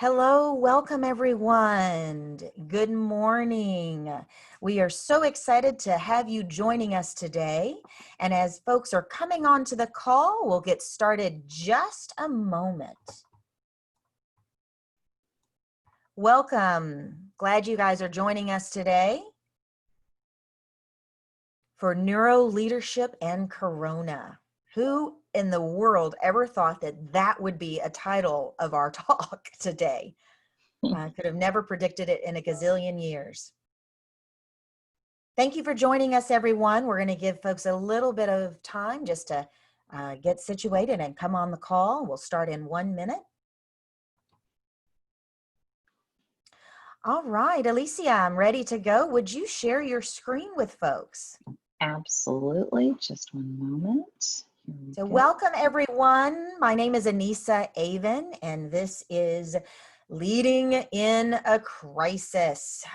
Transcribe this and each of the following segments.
Hello, welcome everyone. Good morning. We are so excited to have you joining us today. And as folks are coming onto the call, we'll get started just a moment. Welcome. Glad you guys are joining us today for Neuroleadership and Corona. Who in the world ever thought that that would be a title of our talk today? I could have never predicted it in a gazillion years. Thank you for joining us, everyone. We're going to give folks a little bit of time just to get situated and come on the call. We'll start in 1 minute. All right, Alicia, I'm ready to go. Would you share your screen with folks? Absolutely. Just one moment. So welcome, everyone. My name is Anissa Avon, and this is Leading in a Crisis,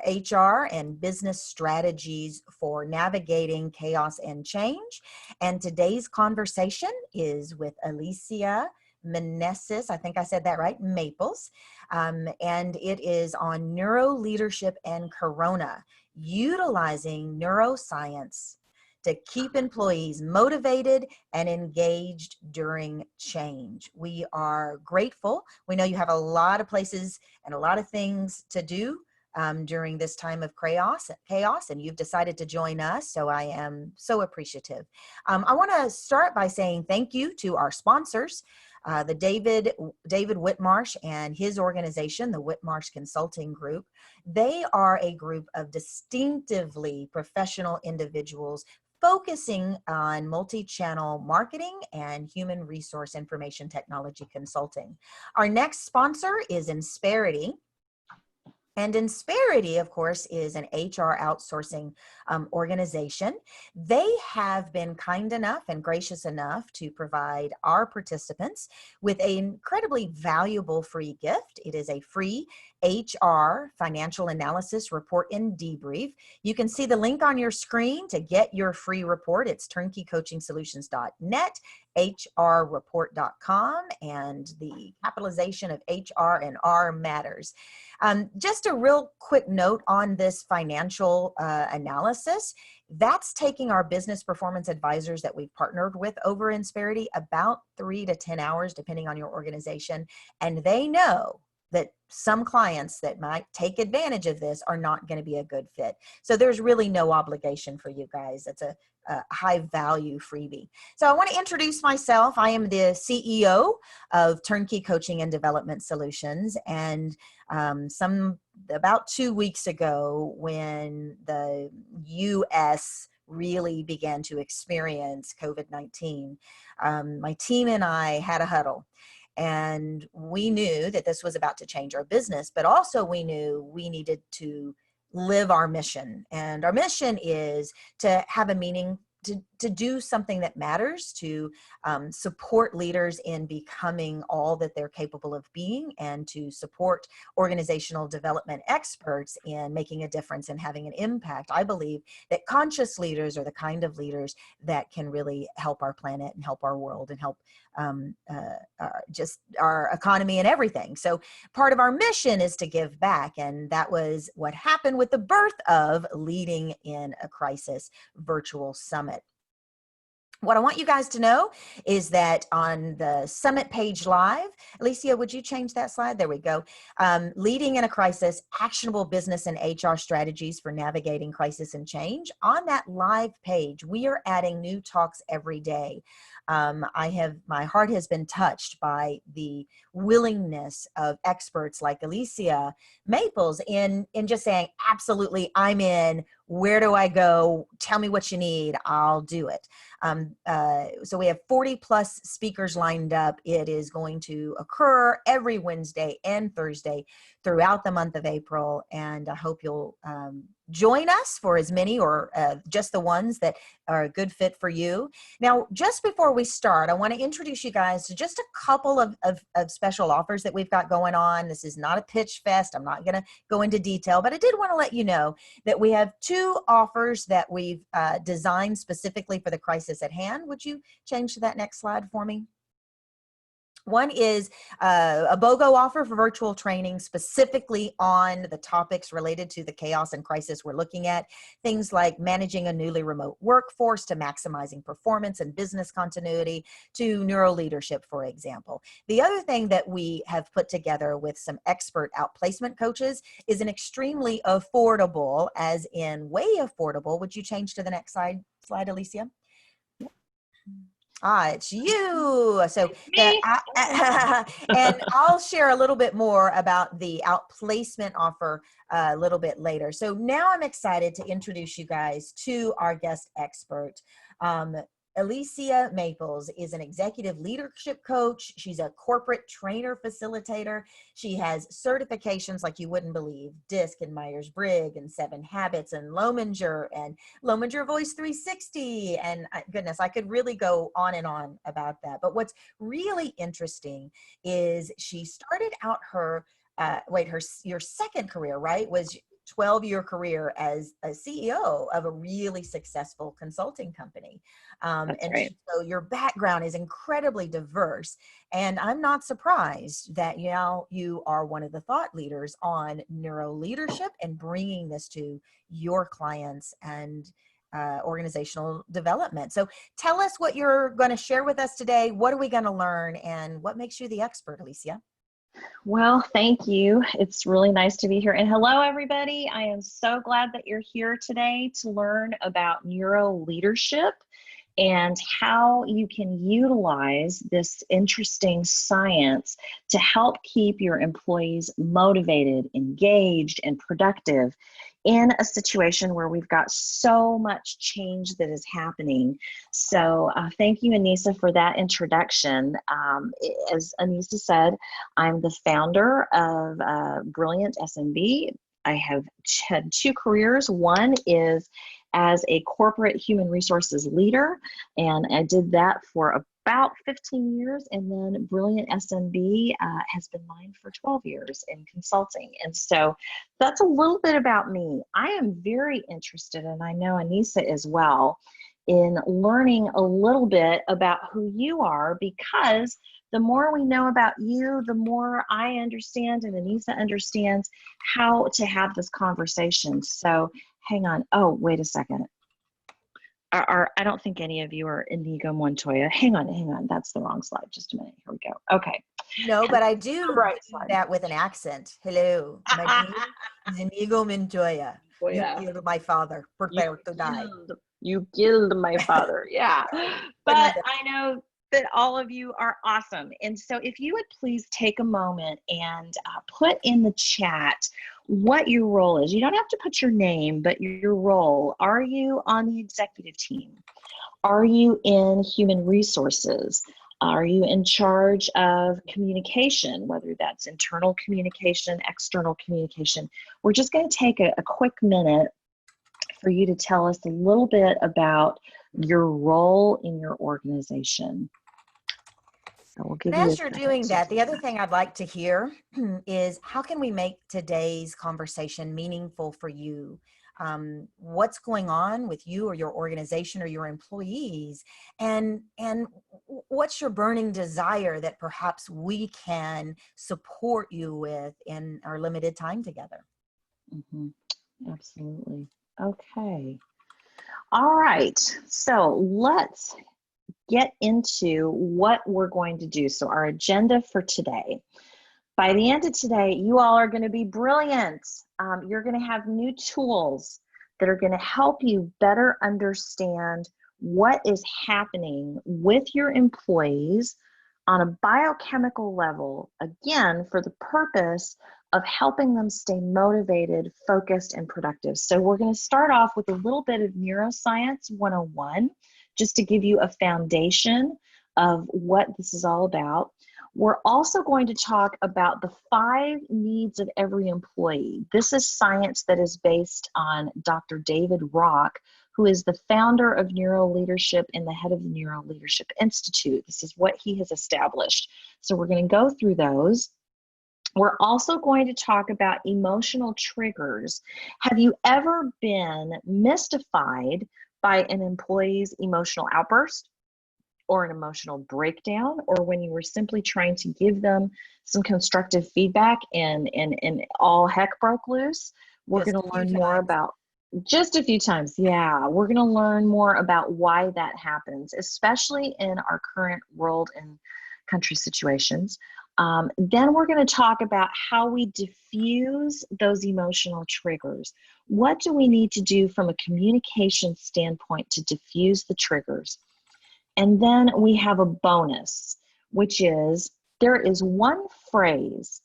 HR and Business Strategies for Navigating Chaos and Change. And today's conversation is with Alicia Meneses, I think I said that right, Maples, and it is on neuroleadership and Corona, utilizing neuroscience to keep employees motivated and engaged during change. We are grateful. We know you have a lot of places and a lot of things to do during this time of chaos, and you've decided to join us, so I am so appreciative. I want to start by saying thank you to our sponsors, the David Whitmarsh and his organization, the Whitmarsh Consulting Group. They are a group of distinctively professional individuals focusing on multi-channel marketing and human resource information technology consulting. Our next sponsor is Insperity. And Insperity, of course, is an HR outsourcing organization. They have been kind enough and gracious enough to provide our participants with an incredibly valuable free gift. It is a free HR financial analysis report and debrief. You can see the link on your screen to get your free report. It's TurnKeyCoachingSolutions.net, hrreport.com, and the capitalization of HR and R matters. Just a real quick note on this financial analysis. That's taking our business performance advisors that we've partnered with over Insperity about 3 to 10 hours, depending on your organization. And they know that some clients that might take advantage of this are not going to be a good fit. So there's really no obligation for you guys. It's a high value freebie. So I want to introduce myself. I am the CEO of TurnKey Coaching and Development Solutions. And about 2 weeks ago, when the US really began to experience COVID-19, my team and I had a huddle. And we knew that this was about to change our business, but also we knew we needed to live our mission. And our mission is to have a meaning, to do something that matters, to support leaders in becoming all that they're capable of being, and to support organizational development experts in making a difference and having an impact. I believe that conscious leaders are the kind of leaders that can really help our planet and help our world and help just our economy and everything. So part of our mission is to give back. And that was what happened with the birth of Leading in a Crisis Virtual Summit. What I want you guys to know is that on the summit page live, Alicia, would you change that slide? There we go. Leading in a Crisis, Actionable Business and HR Strategies for Navigating Crisis and Change. On that live page, we are adding new talks every day. My heart has been touched by the willingness of experts like Alicia Maples in just saying, absolutely, I'm in. Where do I go? Tell me what you need. I'll do it. So we have 40 plus speakers lined up. It is going to occur every Wednesday and Thursday throughout the month of April. And I hope you'll join us for as many or just the ones that are a good fit for you. Now, just before we start, I want to introduce you guys to just a couple of special offers that we've got going on. This is not a pitch fest. I'm not going to go into detail, but I did want to let you know that we have 2 offers that we've designed specifically for the crisis at hand. Would you change to that next slide for me? One is a BOGO offer for virtual training specifically on the topics related to the chaos and crisis we're looking at. Things like managing a newly remote workforce to maximizing performance and business continuity to neuroleadership, for example. The other thing that we have put together with some expert outplacement coaches is an extremely affordable, as in way affordable. Would you change to the next slide, Alicia? It's you. So, and I'll share a little bit more about the outplacement offer a little bit later. So now I'm excited to introduce you guys to our guest expert. Alicia Maples is an executive leadership coach. She's a corporate trainer facilitator. She has certifications like you wouldn't believe: DISC and Myers-Briggs and 7 Habits and Lominger Voice 360. And goodness, I could really go on and on about that. But what's really interesting is she started out her your second career, right, was 12-year career as a CEO of a really successful consulting company. That's right. So your background is incredibly diverse. And I'm not surprised that you are one of the thought leaders on neuroleadership and bringing this to your clients and organizational development. So tell us what you're going to share with us today. What are we going to learn, and what makes you the expert, Alicia? Well, thank you. It's really nice to be here. And hello, everybody. I am so glad that you're here today to learn about neuroleadership and how you can utilize this interesting science to help keep your employees motivated, engaged, and productive in a situation where we've got so much change that is happening. So thank you, Anissa, for that introduction. As Anissa said, I'm the founder of Brilliant SMB. I have had 2 careers. One is as a corporate human resources leader, and I did that for about 15 years, and then Brilliant SMB has been mine for 12 years in consulting. And so that's a little bit about me. I am very interested, and I know Anissa as well, in learning a little bit about who you are, because the more we know about you, the more I understand and Anissa understands how to have this conversation. So hang on. Oh, wait a second. I don't think any of you are Inigo Montoya. Hang on. That's the wrong slide. Just a minute. Here we go. Okay. No, but I do that with an accent. Hello, my name is Inigo Montoya. You killed my father. Prepare to die. You killed my father. Yeah. But I know that all of you are awesome. And so if you would please take a moment and put in the chat what your role is. You don't have to put your name, but your role. Are you on the executive team? Are you in human resources? Are you in charge of communication, whether that's internal communication, external communication? We're just going to take a quick minute for you to tell us a little bit about your role in your organization. So we'll give and you as you're doing that, the other thing I'd like to hear is, how can we make today's conversation meaningful for you? What's going on with you or your organization or your employees, and what's your burning desire that perhaps we can support you with in our limited time together? Mm-hmm. Absolutely. Okay. All right. So let's get into what we're going to do. So our agenda for today. By the end of today, you all are going to be brilliant. You're going to have new tools that are going to help you better understand what is happening with your employees on a biochemical level, again, for the purpose of helping them stay motivated, focused, and productive. So we're going to start off with a little bit of Neuroscience 101, just to give you a foundation of what this is all about. We're also going to talk about the 5 needs of every employee. This is science that is based on Dr. David Rock, who is the founder of Neuroleadership and the head of the Neuroleadership Institute. This is what he has established. So we're going to go through those. We're also going to talk about emotional triggers. Have you ever been mystified by an employee's emotional outburst? or an emotional breakdown, or when you were simply trying to give them some constructive feedback and all heck broke loose, we're going to learn more about just a few times. Yeah, we're going to learn more about why that happens, especially in our current world and country situations. Then we're going to talk about how we diffuse those emotional triggers. What do we need to do from a communication standpoint to diffuse the triggers? And then we have a bonus, which is there is one phrase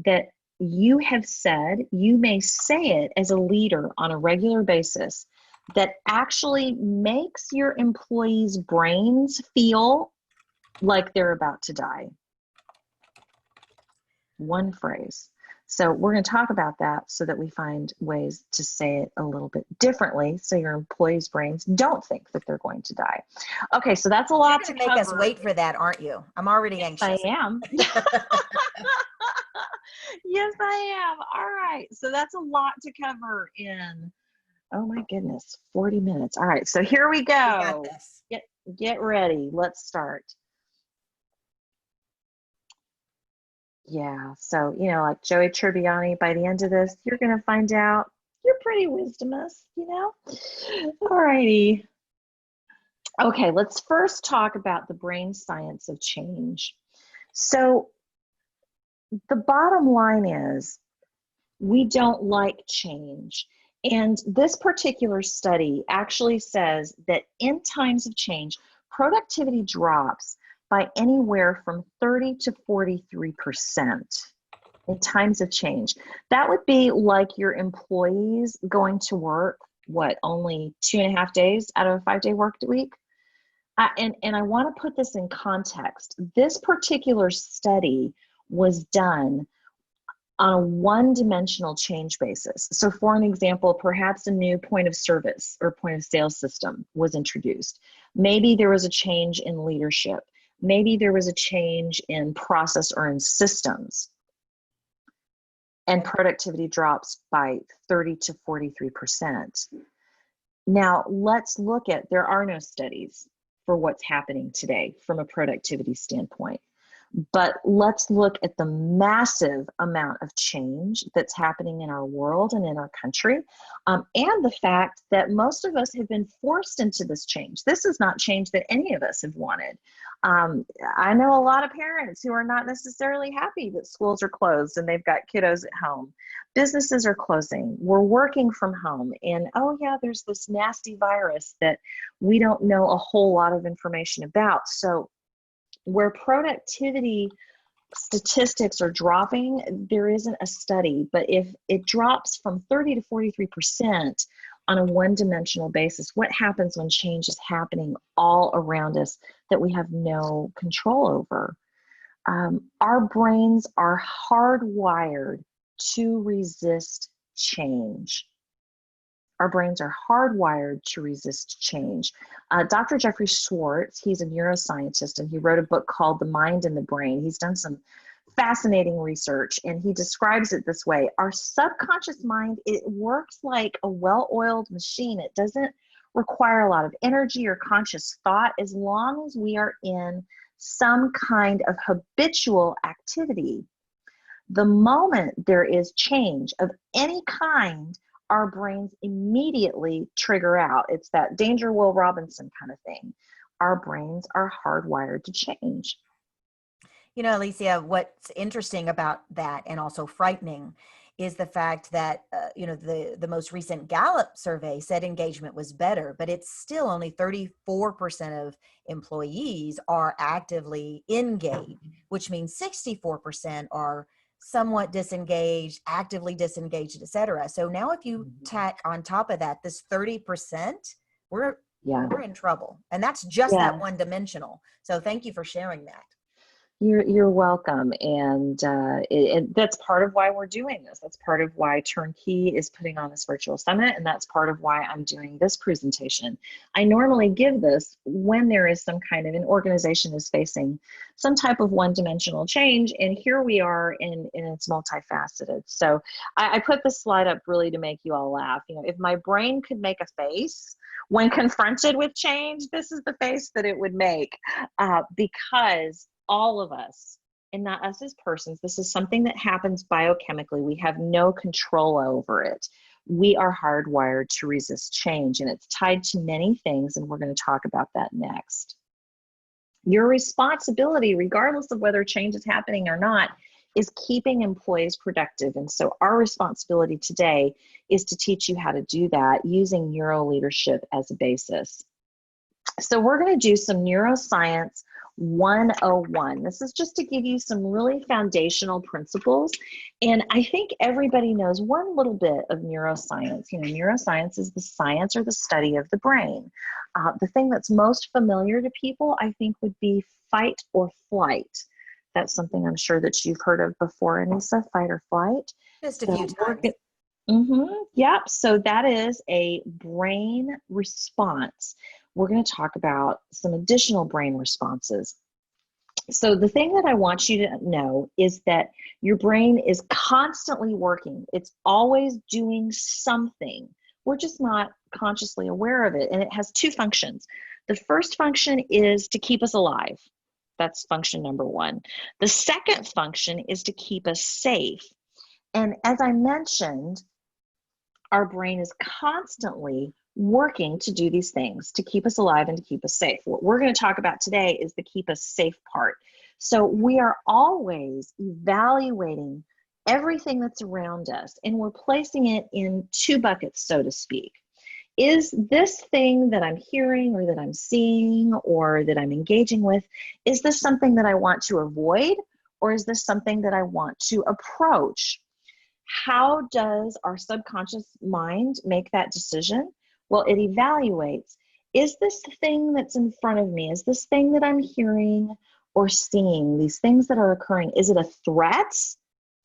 that you have said, you may say it as a leader on a regular basis, that actually makes your employees' brains feel like they're about to die. One phrase. So we're going to talk about that so that we find ways to say it a little bit differently so your employees' brains don't think that they're going to die. Okay, so that's a lot to make cover. us wait for that, aren't you? I'm already anxious. I am. Yes, I am. All right, so that's a lot to cover in, oh my goodness, 40 minutes. All right, so here we go. We got this. Get ready. Let's start. Yeah, so, you know, like Joey Tribbiani, by the end of this, you're going to find out you're pretty wisdomous, you know? All righty. Okay, let's first talk about the brain science of change. So the bottom line is we don't like change. And this particular study actually says that in times of change, productivity drops by anywhere from 30 to 43% in times of change. That would be like your employees going to work, what, only 2.5 days out of a 5-day work week? And I want to put this in context. This particular study was done on a one-dimensional change basis. So for an example, perhaps a new point of service or point of sale system was introduced. Maybe there was a change in leadership. Maybe there was a change in process or in systems. And productivity drops by 30 to 43%. Now, let's look at, there are no studies for what's happening today from a productivity standpoint. But let's look at the massive amount of change that's happening in our world and in our country, and the fact that most of us have been forced into this change. This is not change that any of us have wanted. I know a lot of parents who are not necessarily happy that schools are closed and they've got kiddos at home. Businesses are closing. We're working from home. And oh yeah, there's this nasty virus that we don't know a whole lot of information about. So where productivity statistics are dropping, there isn't a study, but if it drops from 30 to 43% on a one-dimensional basis, what happens when change is happening all around us that we have no control over? Our brains are hardwired to resist change. Our brains are hardwired to resist change. Dr. Jeffrey Schwartz, he's a neuroscientist, and he wrote a book called The Mind and the Brain. He's done some fascinating research, and he describes it this way. Our subconscious mind, it works like a well-oiled machine. It doesn't require a lot of energy or conscious thought as long as we are in some kind of habitual activity. The moment there is change of any kind, our brains immediately trigger out. It's that Danger Will Robinson kind of thing. Our brains are hardwired to change. You know, Alicia, what's interesting about that and also frightening is the fact that, you know, the most recent Gallup survey said engagement was better, but it's still only 34% of employees are actively engaged, which means 64% are somewhat disengaged, actively disengaged, et cetera. So now if you tack on top of that, this 30%, we're in trouble. And that's just that one dimensional. So thank you for sharing that. You're welcome, and that's part of why we're doing this. That's part of why TurnKey is putting on this virtual summit, and that's part of why I'm doing this presentation. I normally give this when there is some kind of an organization is facing some type of one-dimensional change, and here we are, and it's multifaceted. So I put this slide up really to make you all laugh. You know, if my brain could make a face when confronted with change, this is the face that it would make, because all of us, and not us as persons, this is something that happens biochemically. We have no control over it. We are hardwired to resist change, and it's tied to many things, and we're going to talk about that next. Your responsibility, regardless of whether change is happening or not, is keeping employees productive. And so our responsibility today is to teach you how to do that using Neuroleadership as a basis. So we're going to do some Neuroscience 101. This is just to give you some really foundational principles. And I think everybody knows one little bit of neuroscience. You know, neuroscience is the science or the study of the brain. The thing that's most familiar to people, I think, would be fight or flight. That's something I'm sure that you've heard of before, Anissa, fight or flight. Just a few times. Yep. So that is a brain response. We're going to talk about some additional brain responses. So the thing that I want you to know is that your brain is constantly working. It's always doing something. We're just not consciously aware of it. And it has two functions. The first function is to keep us alive. That's function number one. The second function is to keep us safe. And as I mentioned, our brain is constantly working to do these things, to keep us alive and to keep us safe. What we're going to talk about today is the keep us safe part. So we are always evaluating everything that's around us, and we're placing it in two buckets, so to speak. Is this thing that I'm hearing or that I'm seeing or that I'm engaging with, is this something that I want to avoid, or is this something that I want to approach? How does our subconscious mind make that decision? Well, it evaluates, is this thing that's in front of me, is this thing that I'm hearing or seeing, these things that are occurring, is it a threat?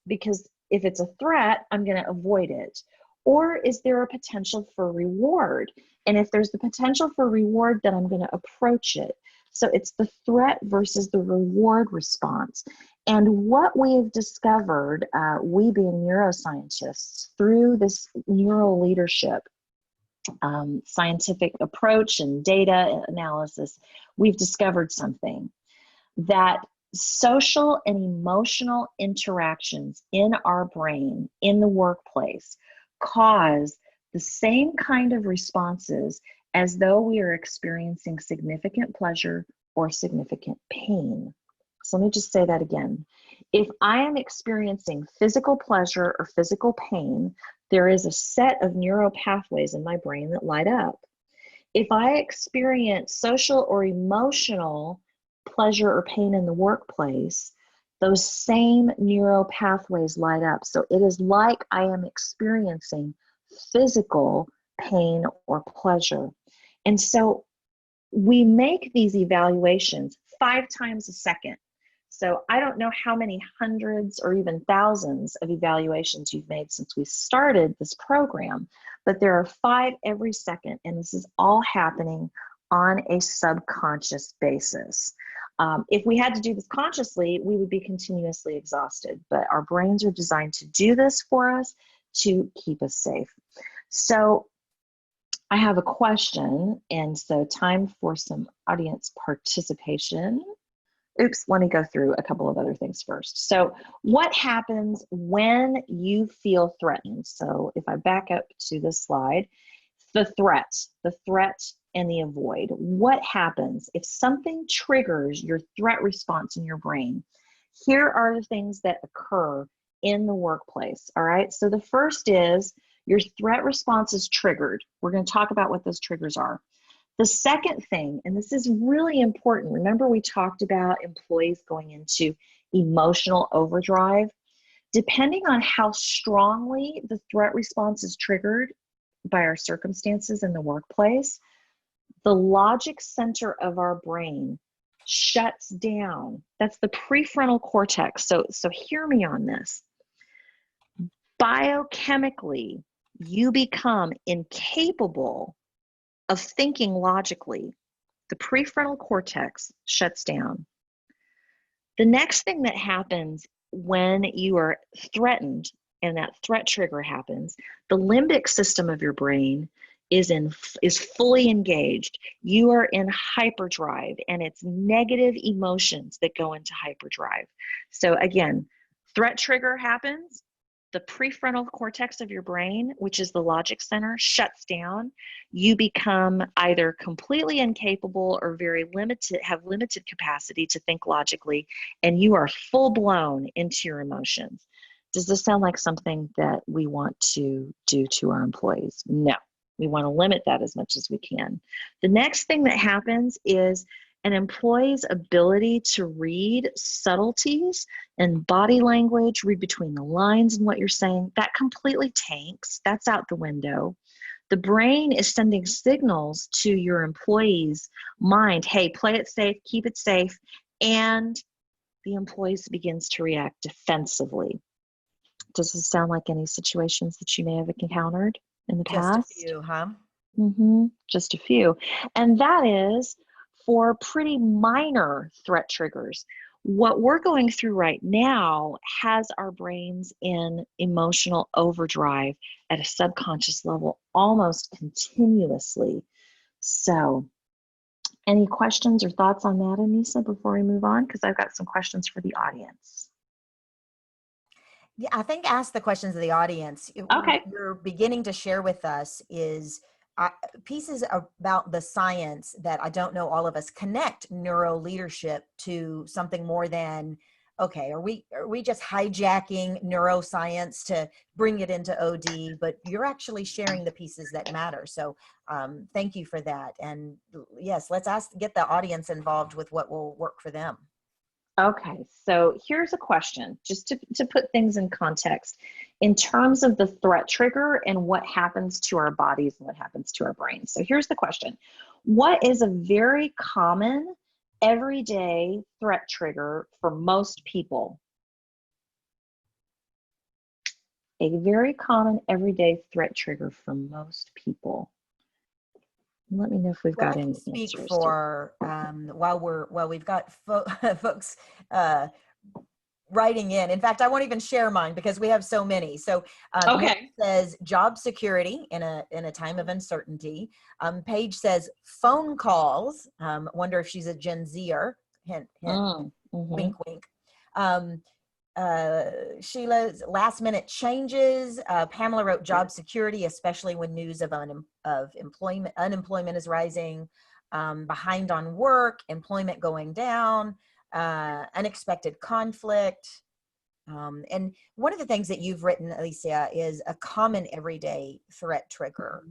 Because if it's a threat, I'm going to avoid it. Or is there a potential for reward? And if there's the potential for reward, then I'm going to approach it. So it's the threat versus the reward response. And what we have discovered, we being neuroscientists, through this neuroleadership scientific approach and data analysis, we've discovered something, that social and emotional interactions in our brain in the workplace cause the same kind of responses as though we are experiencing significant pleasure or significant pain. So let me just say that again. If I am experiencing physical pleasure or physical pain, there is a set of neural pathways in my brain that light up. If I experience social or emotional pleasure or pain in the workplace, those same neural pathways light up. So it is like I am experiencing physical pain or pleasure. And so we make these evaluations 5 times a second. So I don't know how many hundreds or even thousands of evaluations you've made since we started this program, but there are 5 every second, and this is all happening on a subconscious basis. If we had to do this consciously, we would be continuously exhausted, but our brains are designed to do this for us to keep us safe. So I have a question, and so time for some audience participation. Oops, let me go through a couple of other things first. So what happens when you feel threatened? So if I back up to this slide, the threat and the avoid. What happens if something triggers your threat response in your brain? Here are the things that occur in the workplace, all right? So the first is your threat response is triggered. We're going to talk about what those triggers are. The second thing, and this is really important, remember we talked about employees going into emotional overdrive. Depending on how strongly the threat response is triggered by our circumstances in the workplace, the logic center of our brain shuts down. That's the prefrontal cortex. So hear me on this. Biochemically, you become incapable of thinking logically. The prefrontal cortex shuts down. The next thing that happens when you are threatened and that threat trigger happens, the limbic system of your brain is fully engaged. You are in hyperdrive, and it's negative emotions that go into hyperdrive. So again, threat trigger happens, the prefrontal cortex of your brain, which is the logic center, shuts down. You become either completely incapable or have limited capacity to think logically, and you are full blown into your emotions. Does this sound like something that we want to do to our employees? No. We want to limit that as much as we can. The next thing that happens is an employee's ability to read subtleties and body language, read between the lines and what you're saying, that completely tanks. That's out the window. The brain is sending signals to your employee's mind, hey, play it safe, keep it safe, and the employees begins to react defensively. Does this sound like any situations that you may have encountered in the past? Just a few, huh? Just a few. And that is for pretty minor threat triggers. What we're going through right now has our brains in emotional overdrive at a subconscious level almost continuously. So, any questions or thoughts on that, Anissa, before we move on? Because I've got some questions for the audience. Yeah, I think ask the questions of the audience. Okay. What you're beginning to share with us is pieces about the science that I don't know all of us connect neuroleadership to something more than, okay, are we just hijacking neuroscience to bring it into OD, but you're actually sharing the pieces that matter. So thank you for that. And yes, let's get the audience involved with what will work for them. Okay, so here's a question, just to put things in context, in terms of the threat trigger and what happens to our bodies and what happens to our brains. So here's the question. What is a very common, everyday threat trigger for most people? A very common, everyday threat trigger for most people. Let me know if we've got any answers. Speak for while we've got folks writing in. In fact, I won't even share mine because we have so many. So okay. It says job security in a time of uncertainty. Paige says phone calls. Wonder if she's a Gen Zer. Hint, hint. Wink, wink. Sheila's last minute changes. Pamela wrote job security, especially when news of unemployment is rising, behind on work, employment going down, unexpected conflict. And one of the things that you've written, Alicia, is a common everyday threat trigger.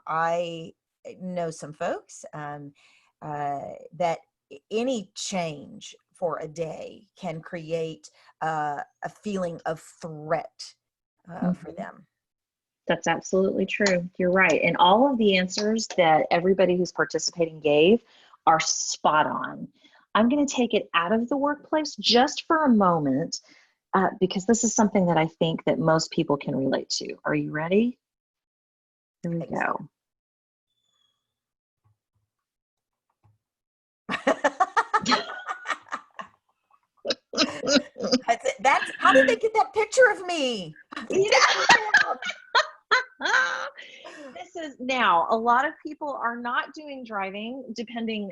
I know some folks that any change for a day can create a feeling of threat for them. That's absolutely true. You're right. And all of the answers that everybody who's participating gave are spot on. I'm going to take it out of the workplace just for a moment because this is something that I think that most people can relate to. Are you ready? Here we go. That's how did they get that picture of me? This is now, a lot of people are not doing driving depending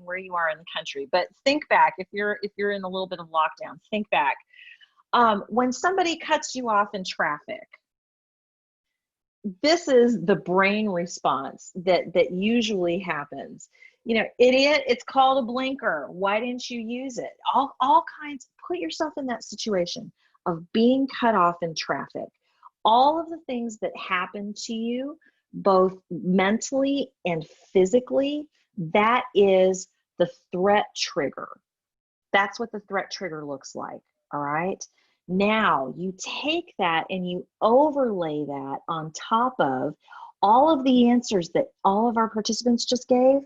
where you are in the country, but think back, if you're in a little bit of lockdown, think back. When somebody cuts you off in traffic, this is the brain response that usually happens. You know, idiot, it's called a blinker. Why didn't you use it? All kinds. Put yourself in that situation of being cut off in traffic. All of the things that happen to you, both mentally and physically, that is the threat trigger. That's what the threat trigger looks like, all right? Now, you take that and you overlay that on top of all of the answers that all of our participants just gave.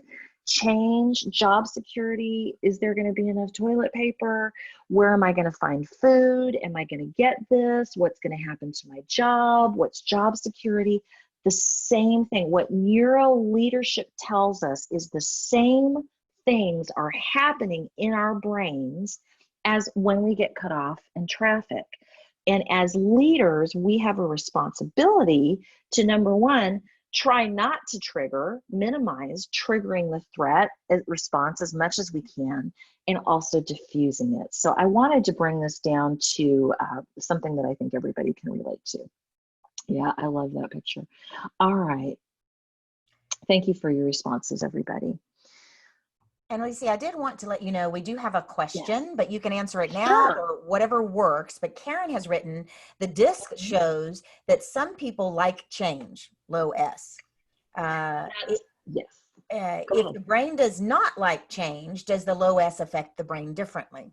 change, job security. Is there going to be enough toilet paper? Where am I going to find food? Am I going to get this? What's going to happen to my job? What's job security? The same thing. What neuroleadership tells us is the same things are happening in our brains as when we get cut off in traffic. And as leaders, we have a responsibility to, number one, try not to minimize triggering the threat response as much as we can, and also diffusing it. So I wanted to bring this down to something that I think everybody can relate to. Yeah, I love that picture. All right. Thank you for your responses, everybody. And Alicia, I did want to let you know, we do have a question, but you can answer it now Sure. or whatever works. But Karen has written, the disc shows that some people like change, low S. Yes. If the brain does not like change, does the low S affect the brain differently?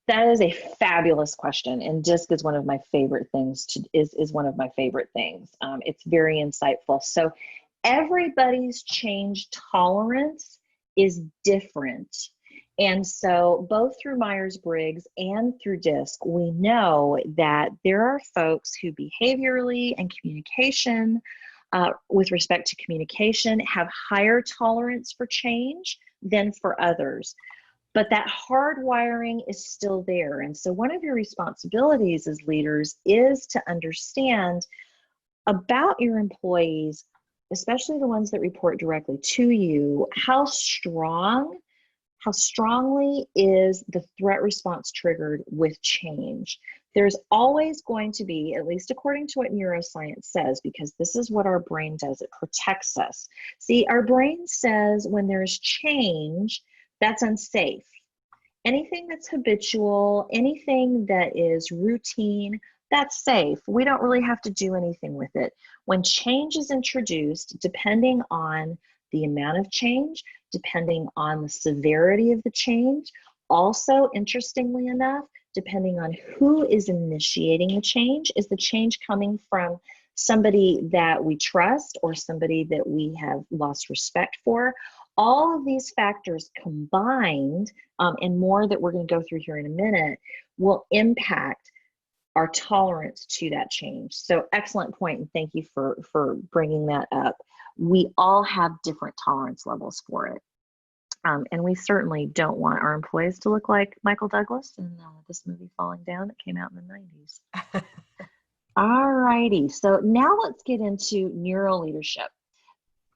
That is a fabulous question, and DISC is one of my favorite things. Is one of my favorite things. It's very insightful. So everybody's change tolerance is different, and so both through Myers-Briggs and through DISC, we know that there are folks who behaviorally and communication, with respect to communication, have higher tolerance for change than for others. But that hardwiring is still there. And so one of your responsibilities as leaders is to understand about your employees, especially the ones that report directly to you, how strongly is the threat response triggered with change. There's always going to be, at least according to what neuroscience says, because this is what our brain does, it protects us. See, our brain says when there's change, that's unsafe. Anything that's habitual, anything that is routine, that's safe. We don't really have to do anything with it. When change is introduced, depending on the amount of change, depending on the severity of the change, also, interestingly enough, depending on who is initiating the change, is the change coming from somebody that we trust or somebody that we have lost respect for? All of these factors combined, and more that we're going to go through here in a minute, will impact our tolerance to that change. So excellent point, and thank you for bringing that up. We all have different tolerance levels for it. And we certainly don't want our employees to look like Michael Douglas in this movie Falling Down that came out in the 90s. All righty, so now let's get into neuroleadership.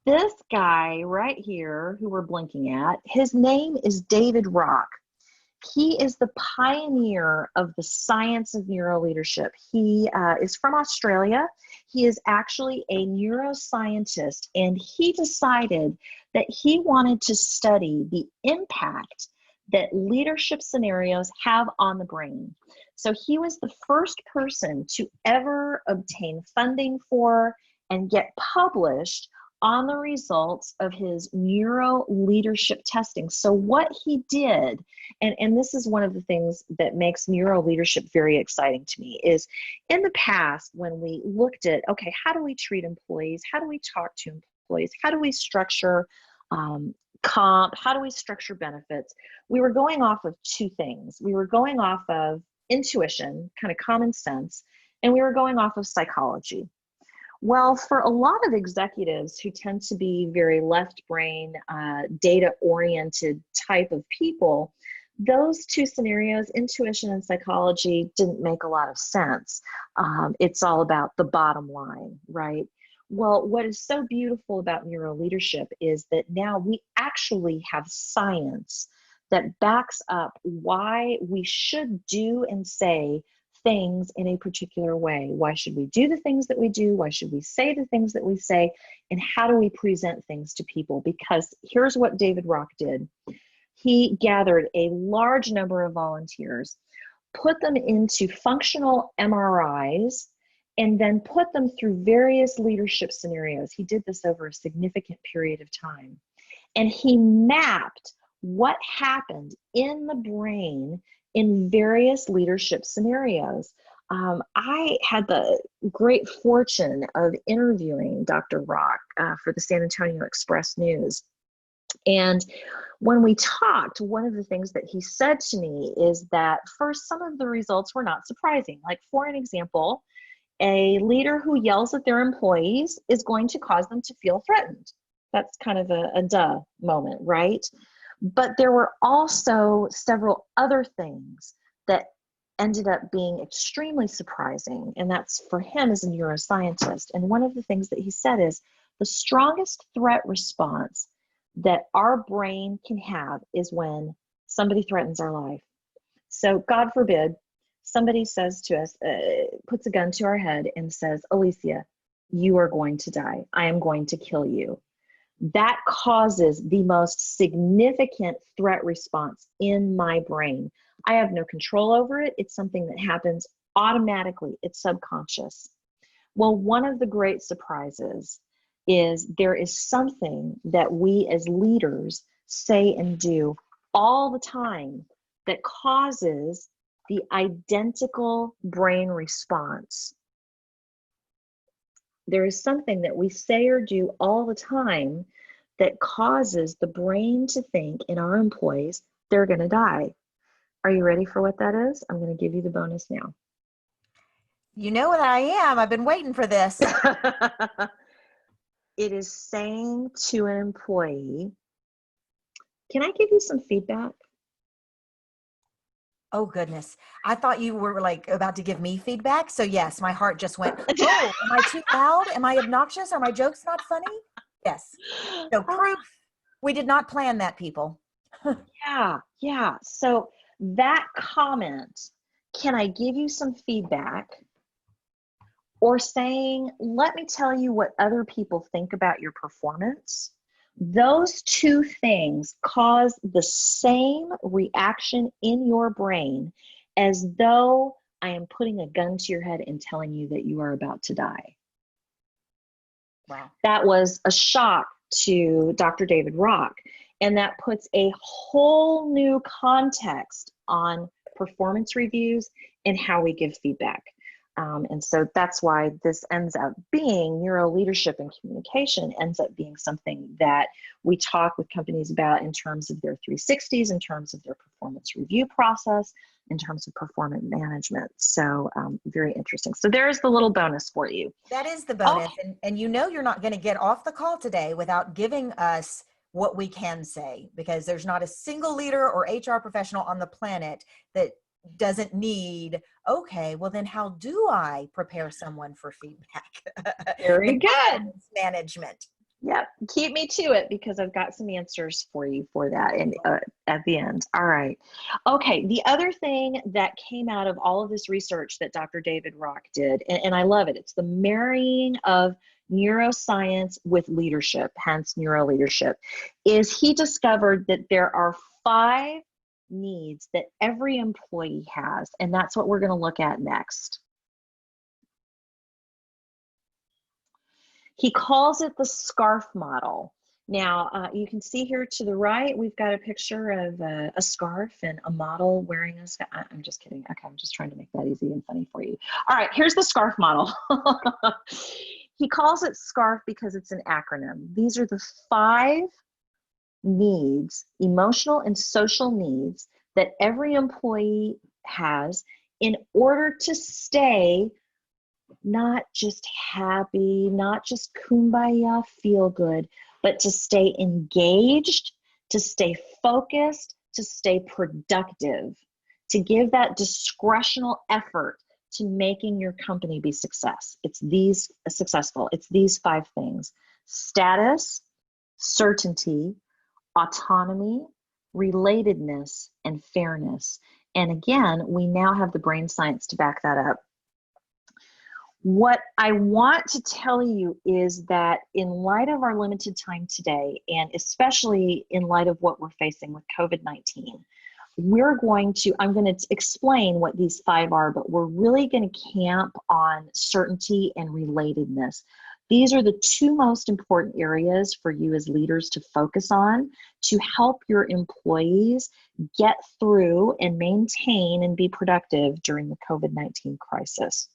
This guy right here, who we're blinking at, his name is David Rock. He is the pioneer of the science of neuroleadership. He is from Australia. He is actually a neuroscientist, and he decided that he wanted to study the impact that leadership scenarios have on the brain. So he was the first person to ever obtain funding for and get published on the results of his neuro leadership testing. So what he did, and this is one of the things that makes neuro leadership very exciting to me, is in the past when we looked at, okay, how do we treat employees? How do we talk to employees? How do we structure comp? How do we structure benefits? We were going off of two things. We were going off of intuition, kind of common sense, and we were going off of psychology. Well, for a lot of executives who tend to be very left brain, data-oriented type of people, those two scenarios, intuition and psychology, didn't make a lot of sense. It's all about the bottom line, right? Well, what is so beautiful about neuroleadership is that now we actually have science that backs up why we should do and say things in a particular way. Why should we do the things that we do? Why should we say the things that we say? And how do we present things to people? Because here's what David Rock did. He gathered a large number of volunteers, put them into functional MRIs, and then put them through various leadership scenarios. He did this over a significant period of time. And he mapped what happened in the brain in various leadership scenarios. I had the great fortune of interviewing Dr. Rock for the San Antonio Express News. And when we talked, one of the things that he said to me is that first, some of the results were not surprising. Like, for an example, a leader who yells at their employees is going to cause them to feel threatened. That's kind of a duh moment, right? But there were also several other things that ended up being extremely surprising, and that's for him as a neuroscientist. And one of the things that he said is the strongest threat response that our brain can have is when somebody threatens our life. So God forbid, somebody says to us, puts a gun to our head and says, Alicia, you are going to die. I am going to kill you. That causes the most significant threat response in my brain. I have no control over it. It's something that happens automatically. It's subconscious. Well, one of the great surprises is there is something that we as leaders say and do all the time that causes the identical brain response. There is something that we say or do all the time that causes the brain to think in our employees, they're going to die. Are you ready for what that is? I'm going to give you the bonus now. You know what I am. I've been waiting for this. It is saying to an employee, can I give you some feedback? Oh, goodness. I thought you were like about to give me feedback. So yes, my heart just went, oh, am I too loud? Am I obnoxious? Are my jokes not funny? Yes. So proof. We did not plan that, people. Yeah. So that comment, can I give you some feedback? Or saying, let me tell you what other people think about your performance. Those two things cause the same reaction in your brain as though I am putting a gun to your head and telling you that you are about to die. Wow. That was a shock to Dr. David Rock. And that puts a whole new context on performance reviews and how we give feedback. And so that's why this ends up being neuroleadership and communication ends up being something that we talk with companies about in terms of their 360s, in terms of their performance review process, in terms of performance management. So very interesting. So there's the little bonus for you. That is the bonus. Okay. And you know you're not going to get off the call today without giving us what we can say, because there's not a single leader or HR professional on the planet that doesn't need, okay, well then how do I prepare someone for feedback? Very good. Management. Yep. Keep me to it because I've got some answers for you for that and at the end. All right. Okay. The other thing that came out of all of this research that Dr. David Rock did, and I love it, it's the marrying of neuroscience with leadership, hence neuroleadership, is he discovered that there are 5 needs that every employee has, and that's what we're going to look at next. He calls it the SCARF model. Now, you can see here to the right, we've got a picture of a scarf and a model wearing a scarf. I'm just kidding. Okay, I'm just trying to make that easy and funny for you. All right, here's the SCARF model. He calls it SCARF because it's an acronym. These are the 5 needs, emotional and social needs, that every employee has in order to stay not just happy, not just kumbaya, feel good, but to stay engaged, to stay focused, to stay productive, to give that discretional effort to making your company be successful. It's these 5 things: status, certainty, autonomy, relatedness, and fairness. And again, we now have the brain science to back that up. What I want to tell you is that in light of our limited time today, and especially in light of what we're facing with COVID-19, I'm going to explain what these 5 are, but we're really going to camp on certainty and relatedness. These are the 2 most important areas for you as leaders to focus on to help your employees get through and maintain and be productive during the COVID-19 crisis.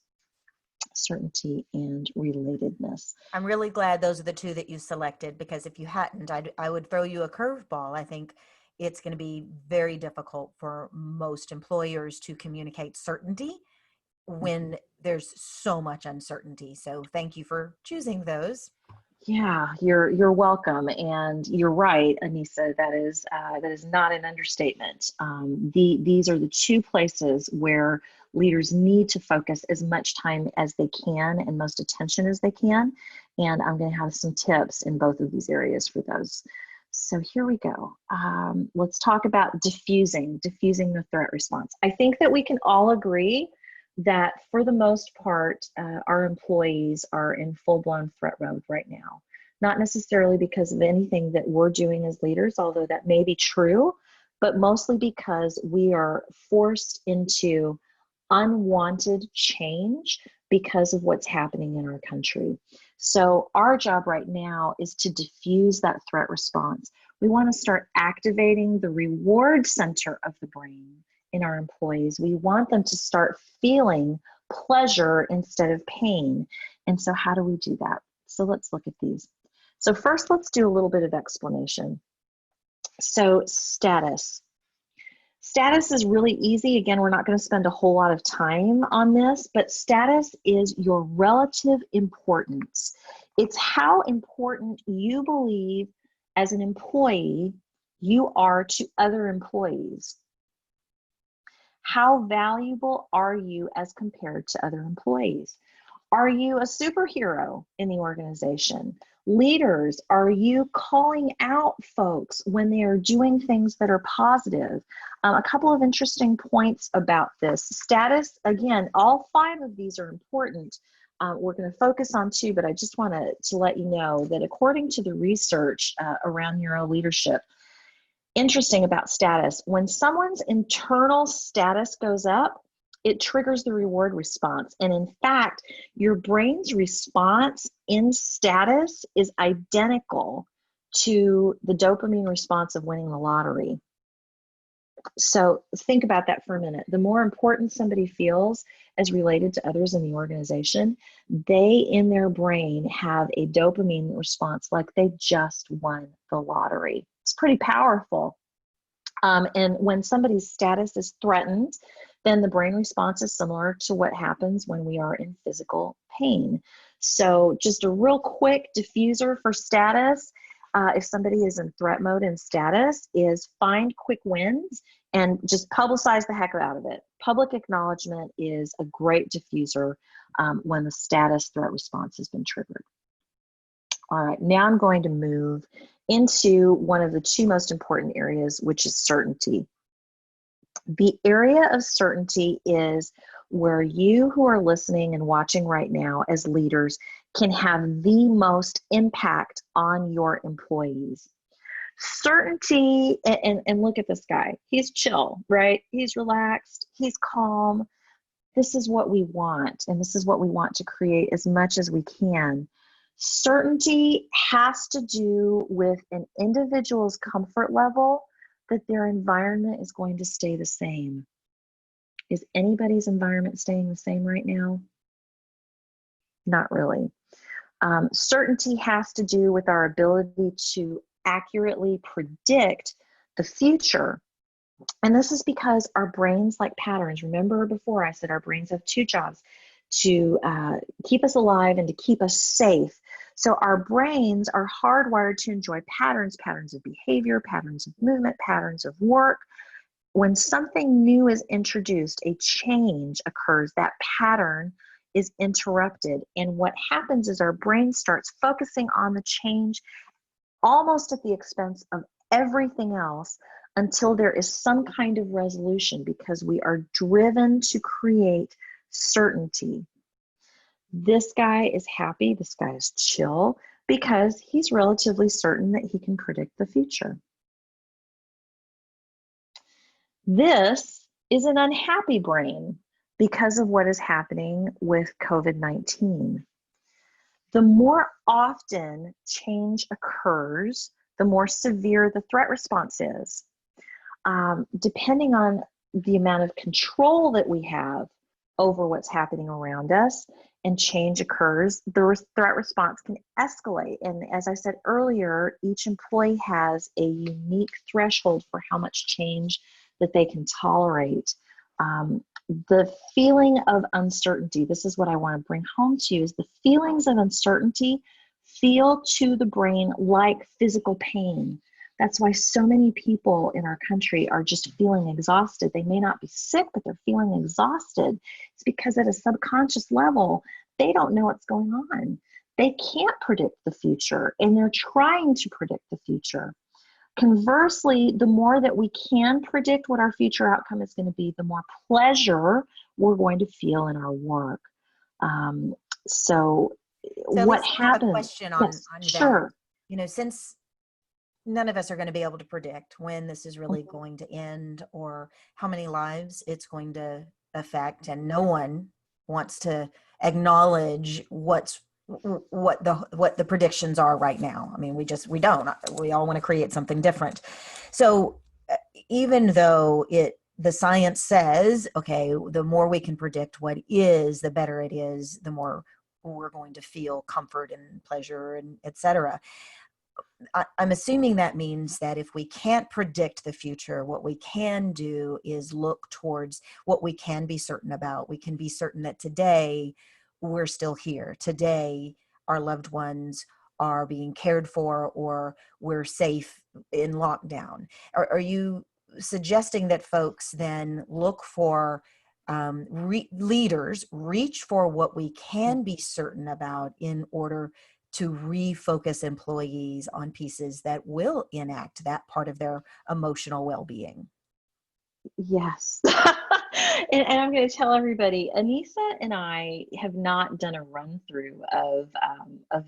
certainty and relatedness. I'm really glad those are the two that you selected, because if you hadn't, I would throw you a curveball. I think it's going to be very difficult for most employers to communicate certainty when there's so much uncertainty. So thank you for choosing those. Yeah, you're welcome, and you're right, Anissa. That is not an understatement. These are the two places where leaders need to focus as much time as they can and most attention as they can. And I'm going to have some tips in both of these areas for those. So here we go. Let's talk about diffusing the threat response. I think that we can all agree that for the most part, our employees are in full-blown threat mode right now. Not necessarily because of anything that we're doing as leaders, although that may be true, but mostly because we are forced into unwanted change because of what's happening in our country. So our job right now is to diffuse that threat response. We want to start activating the reward center of the brain in our employees. We want them to start feeling pleasure instead of pain. And so how do we do that? So let's look at these. So first, let's do a little bit of explanation. So status. Status is really easy. Again, we're not going to spend a whole lot of time on this, but status is your relative importance. It's how important you believe as an employee you are to other employees. How valuable are you as compared to other employees? Are you a superhero in the organization? Leaders, are you calling out folks when they are doing things that are positive? A couple of interesting points about this. Status, again, all 5 of these are important. We're going to focus on 2, but I just want to let you know that according to the research around neuroleadership, interesting about status, when someone's internal status goes up, it triggers the reward response. And in fact, your brain's response in status is identical to the dopamine response of winning the lottery. So think about that for a minute. The more important somebody feels as related to others in the organization, they in their brain have a dopamine response like they just won the lottery. It's pretty powerful. And when somebody's status is threatened, then the brain response is similar to what happens when we are in physical pain. So just a real quick diffuser for status, if somebody is in threat mode and status, is find quick wins and just publicize the heck out of it. Public acknowledgement is a great diffuser when the status threat response has been triggered. All right, now I'm going to move into one of the 2 most important areas, which is certainty. The area of certainty is where you who are listening and watching right now as leaders can have the most impact on your employees. Certainty, and look at this guy. He's chill, right? He's relaxed, he's calm. This is what we want, and this is what we want to create as much as we can. Certainty has to do with an individual's comfort level that their environment is going to stay the same. Is anybody's environment staying the same right now? Not really. Certainty has to do with our ability to accurately predict the future. And this is because our brains like patterns. Remember before I said our brains have 2 jobs, to keep us alive and to keep us safe. So our brains are hardwired to enjoy patterns, patterns of behavior, patterns of movement, patterns of work. When something new is introduced, a change occurs, that pattern is interrupted. And what happens is our brain starts focusing on the change almost at the expense of everything else until there is some kind of resolution, because we are driven to create certainty. This guy is happy, this guy is chill, because he's relatively certain that he can predict the future. This is an unhappy brain because of what is happening with COVID-19. The more often change occurs, the more severe the threat response is. Depending on the amount of control that we have over what's happening around us and change occurs, the threat response can escalate. And as I said earlier, each employee has a unique threshold for how much change that they can tolerate. The feeling of uncertainty, this is what I want to bring home to you, is the feelings of uncertainty feel to the brain like physical pain. That's why so many people in our country are just feeling exhausted. They may not be sick, but they're feeling exhausted. It's because at a subconscious level, they don't know what's going on. They can't predict the future, and they're trying to predict the future. Conversely, the more that we can predict what our future outcome is going to be, the more pleasure we're going to feel in our work. So what Lisa, I have a happens? question Yes, on sure. that. Since none of us are going to be able to predict when this is really going to end or how many lives it's going to affect, and no one wants to acknowledge what the predictions are right now. I mean, we don't. We all want to create something different. So even though the science says, okay, the more we can predict what is, the better it is, the more we're going to feel comfort and pleasure and etc. I'm assuming that means that if we can't predict the future, what we can do is look towards what we can be certain about. We can be certain that today we're still here. Today our loved ones are being cared for, or we're safe in lockdown. Are you suggesting that folks then look for leaders, reach for what we can be certain about in order to refocus employees on pieces that will enact that part of their emotional well-being? Yes. And I'm going to tell everybody, Anissa and I have not done a run through of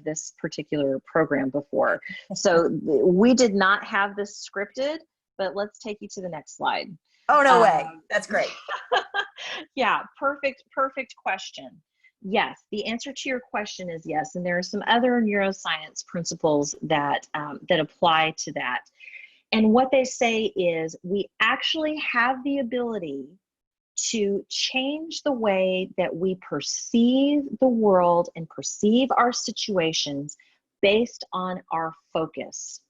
this particular program before. So we did not have this scripted, but let's take you to the next slide. Oh, no way. That's great. Yeah, perfect question. Yes, the answer to your question is yes. And there are some other neuroscience principles that apply to that. And what they say is we actually have the ability to change the way that we perceive the world and perceive our situations based on our focus.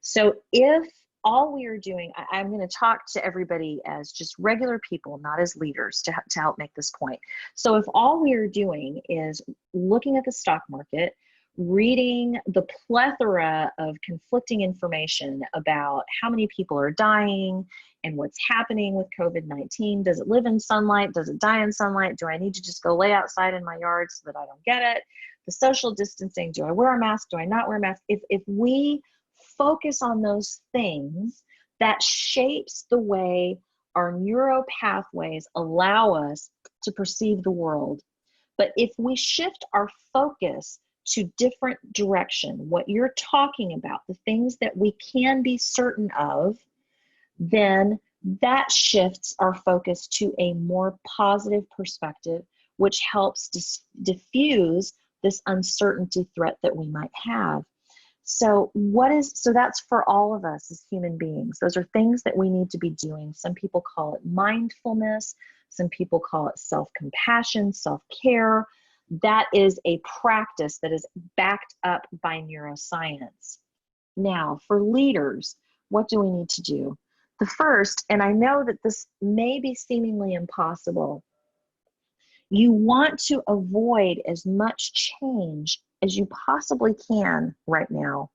So if all we are doing, I'm going to talk to everybody as just regular people, not as leaders, to help make this point. So if all we are doing is looking at the stock market, reading the plethora of conflicting information about how many people are dying and what's happening with COVID-19. Does it live in sunlight? Does it die in sunlight? Do I need to just go lay outside in my yard so that I don't get it? The social distancing, do I wear a mask? Do I not wear a mask? If we focus on those things, that shapes the way our neuro pathways allow us to perceive the world. But if we shift our focus to different direction, what you're talking about, the things that we can be certain of, then that shifts our focus to a more positive perspective, which helps diffuse this uncertainty threat that we might have. So that's for all of us as human beings. Those are things that we need to be doing. Some people call it mindfulness. Some people call it self-compassion, self-care. That is a practice that is backed up by neuroscience. Now, for leaders, what do we need to do? The first, and I know that this may be seemingly impossible, you want to avoid as much change as you possibly can right now.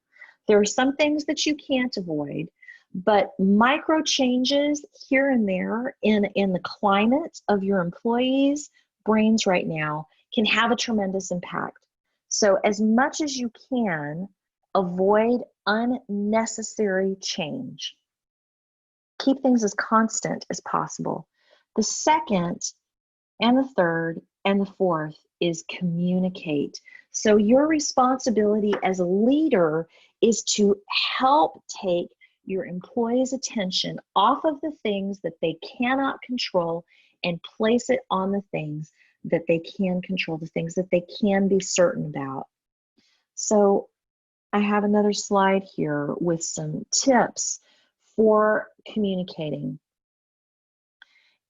There are some things that you can't avoid, but micro changes here and there in the climate of your employees' brains right now can have a tremendous impact. So as much as you can, avoid unnecessary change. Keep things as constant as possible. The second and the third and the fourth is communicate. So your responsibility as a leader is to help take your employees' attention off of the things that they cannot control and place it on the things that they can control, the things that they can be certain about. So I have another slide here with some tips for communicating.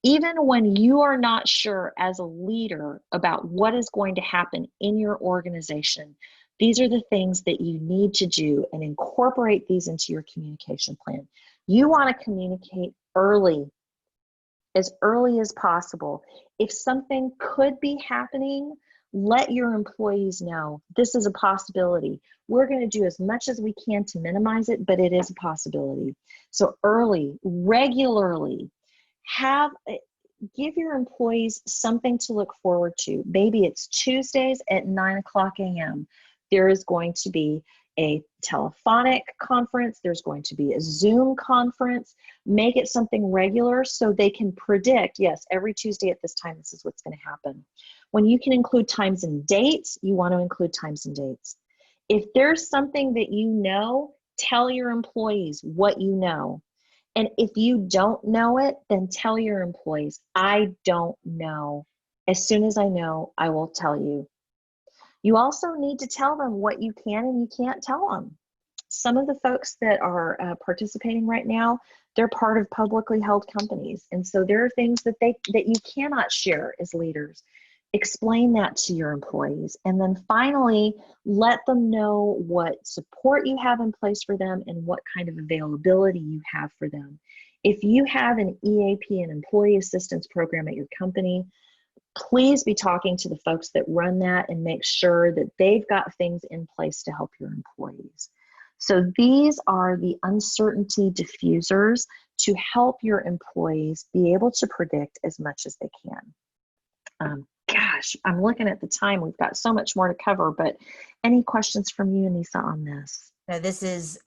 Even when you are not sure as a leader about what is going to happen in your organization, these are the things that you need to do and incorporate these into your communication plan. You want to communicate early, as early as possible. If something could be happening, let your employees know this is a possibility. We're going to do as much as we can to minimize it, but it is a possibility. So early, regularly, give your employees something to look forward to. Maybe it's Tuesdays at 9:00 a.m. There is going to be a telephonic conference. There's going to be a Zoom conference. Make it something regular so they can predict, yes, every Tuesday at this time, this is what's going to happen. When you can include times and dates, you want to include times and dates. If there's something that you know, tell your employees what you know. And if you don't know it, then tell your employees, I don't know. As soon as I know, I will tell you. You also need to tell them what you can and you can't tell them. Some of the folks that are participating right now, they're part of publicly held companies. And so there are things that you cannot share as leaders. Explain that to your employees. And then finally, let them know what support you have in place for them and what kind of availability you have for them. If you have an EAP, an employee assistance program at your company, please be talking to the folks that run that and make sure that they've got things in place to help your employees. So these are the uncertainty diffusers to help your employees be able to predict as much as they can. Gosh, I'm looking at the time. We've got so much more to cover, but any questions from you, Anissa, on this? Now, this is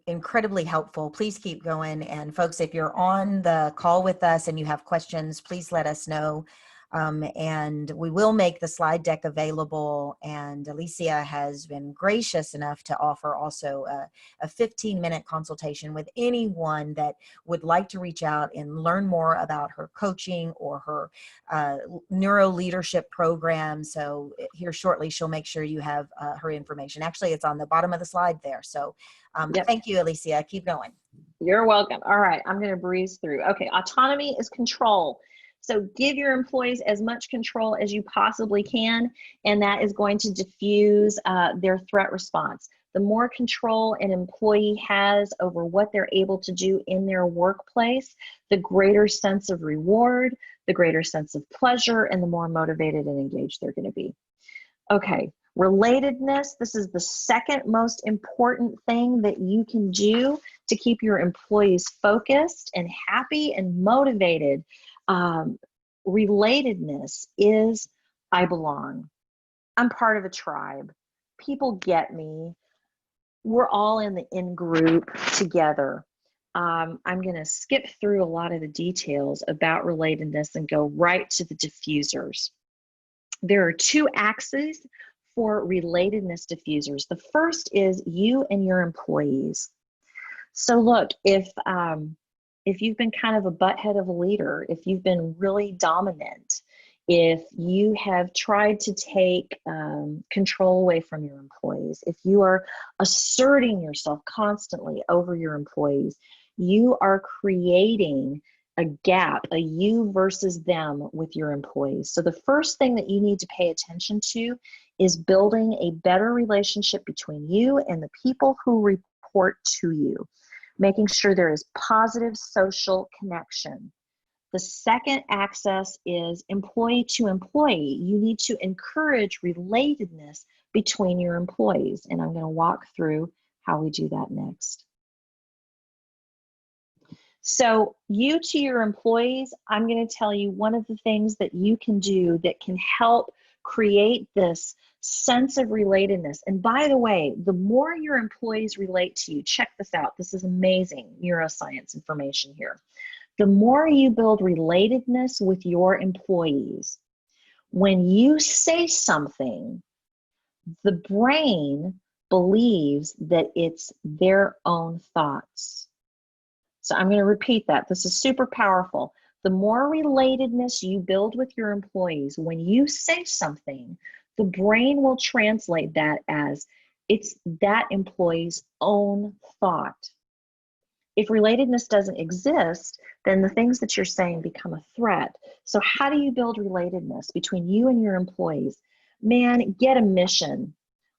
incredibly helpful. Please keep going. And folks, if you're on the call with us and you have questions, please let us know. And we will make the slide deck available. And Alicia has been gracious enough to offer also a 15-minute consultation with anyone that would like to reach out and learn more about her coaching or her Neuroleadership program. So here shortly, she'll make sure you have her information. Actually, it's on the bottom of the slide there. So Thank you, Alicia. Keep going. You're welcome. All right, I'm going to breeze through. Okay, autonomy is control. So give your employees as much control as you possibly can, and that is going to diffuse their threat response. The more control an employee has over what they're able to do in their workplace, the greater sense of reward, the greater sense of pleasure, and the more motivated and engaged they're going to be. Okay, relatedness. This is the second most important thing that you can do to keep your employees focused and happy and motivated. Relatedness is, I belong. I'm part of a tribe. People get me. We're all in the in-group together. I'm going to skip through a lot of the details about relatedness and go right to the diffusers. There are two axes for relatedness diffusers. The first is you and your employees. So look, if you've been kind of a butthead of a leader, if you've been really dominant, if you have tried to take control away from your employees, if you are asserting yourself constantly over your employees, you are creating a gap, a you versus them with your employees. So the first thing that you need to pay attention to is building a better relationship between you and the people who report to you, making sure there is positive social connection. The second axis is employee to employee. You need to encourage relatedness between your employees, and I'm going to walk through how we do that next. So you to your employees, I'm going to tell you one of the things that you can do that can help create this sense of relatedness. And by the way, the more your employees relate to you, check this out. This is amazing neuroscience information here. The more you build relatedness with your employees, when you say something, the brain believes that it's their own thoughts. So I'm going to repeat that. This is super powerful. The more relatedness you build with your employees, when you say something, the brain will translate that as it's that employee's own thought. If relatedness doesn't exist, then the things that you're saying become a threat. So how do you build relatedness between you and your employees? Man, get a mission,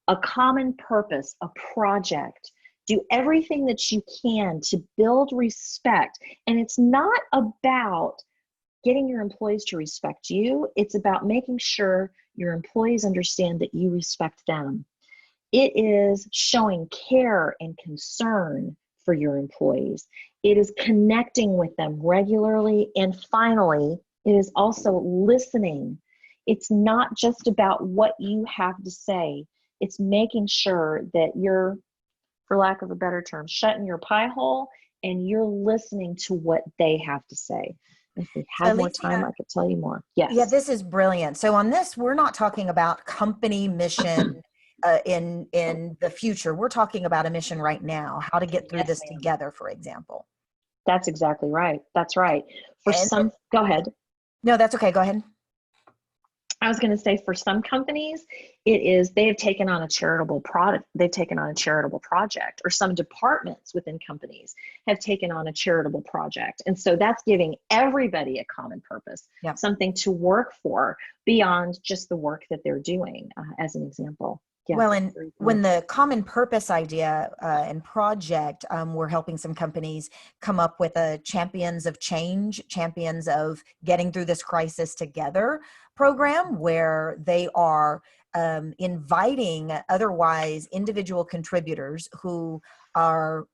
a common purpose, a project. Do everything that you can to build respect. And it's not about getting your employees to respect you. It's about making sure your employees understand that you respect them. It is showing care and concern for your employees. It is connecting with them regularly. And finally, it is also listening. It's not just about what you have to say. It's making sure that you're, for lack of a better term, shutting your pie hole and you're listening to what they have to say. If we had more time, I could tell you more. Yes. Yeah, this is brilliant. So on this, we're not talking about company mission in the future. We're talking about a mission right now, how to get through this together, for example. That's exactly right. That's right. Go ahead. No, that's okay. Go ahead. I was going to say, for some companies, they have taken on a charitable product. They've taken on a charitable project, or some departments within companies have taken on a charitable project. And so that's giving everybody a common purpose, something to work for beyond just the work that they're doing, as an example. Yeah. Well, and when the common purpose idea and project, we're helping some companies come up with a champions of change, champions of getting through this crisis together program, where they are inviting otherwise individual contributors who are,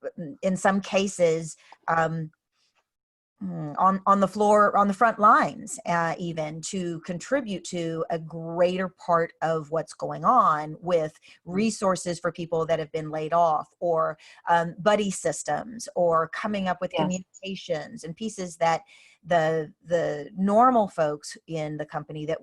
in some cases, on the floor, on the front lines, even to contribute to a greater part of what's going on with resources for people that have been laid off, or buddy systems, or coming up with communications and pieces that the normal folks in the company that